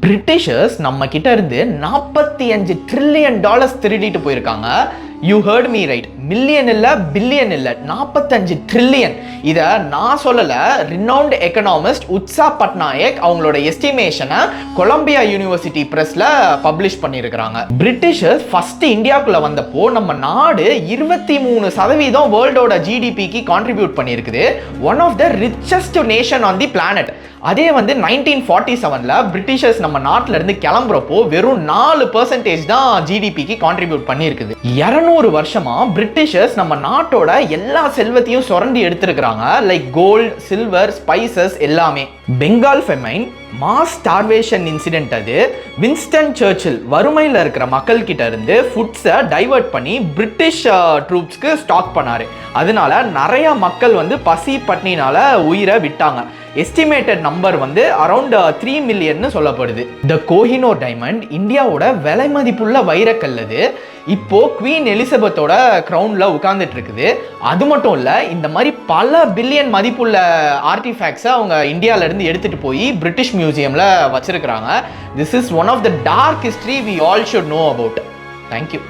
Britishers நம்ம கிட்ட இருந்து $45 trillion திருடிட்டு போயிருக்காங்க. You heard me right, million இல்ல பில்லியன் இல்ல, 45 ட்ரில்லியன். இதை நான் சொல்லல, ரினவுண்ட் எக்கனாமிஸ்ட் உத்சா பட்நாயக் அவங்களோட எஸ்டிமேஷனை கொலம்பியா யூனிவர்சிட்டி பிரஸ்ல பப்ளிஷ் பண்ணியிருக்கிறாங்க. பிரிட்டிஷர்ஸ் ஃபர்ஸ்ட் இந்தியாவுக்குள்ள வந்தப்போ நம்ம நாடு 23% வேர்ல்டோட ஜிடிபிக்கு கான்ட்ரிபியூட் பண்ணியிருக்குது. One of the richest nation on the planet. அதே 1947ல பிரிட்டிஷர்ஸ் நம்ம நாட்டில இருந்து கிளம்புறப்போ வெறும் 4% தான் ஜிடிபிக்கு கான்ட்ரிபியூட் பண்ணியிருக்குது. 200 வருஷமா பிரிட்டிஷர்ஸ் நம்ம நாட்டோட எல்லா செல்வத்தையும் சுரண்டி எடுத்திருக்கிறாங்க. லைக் கோல்ட், சில்வர், ஸ்பைசஸ் எல்லாமே. Bengal famine, mass starvation incident அது. வின்ஸ்டன் சர்ச்சில் வறுமையில் இருக்கிற மக்கள் கிட்ட இருந்து ஃபுட்ஸை டைவர்ட் பண்ணி பிரிட்டிஷ் ட்ரூப்ஸ்க்கு ஸ்டாக் பண்ணாரு. அதனால நிறைய மக்கள் பசி பட்னினால உயிரை விட்டாங்க. எஸ்டிமேட்டட் நம்பர் அரௌண்ட் 3 மில்லியன் சொல்லப்படுது. த கோஹினூர் டைமண்ட் இந்தியாவோட விலை மதிப்புள்ள வைரக்கல் அது. இப்போ குவீன் எலிசபெத்தோட கிரவுன்ல உட்கார்ந்துட்டு இருக்குது. அது மட்டும் இல்ல, இந்த மாதிரி பல பில்லியன் மதிப்புள்ள ஆர்டிஃபேக்ட்ஸை அவங்க இந்தியால இருந்து எடுத்துட்டு போய் பிரிட்டிஷ் மியூசியம்ல வச்சிருக்கிறாங்க. This is one of the dark history we all should know about. Thank you.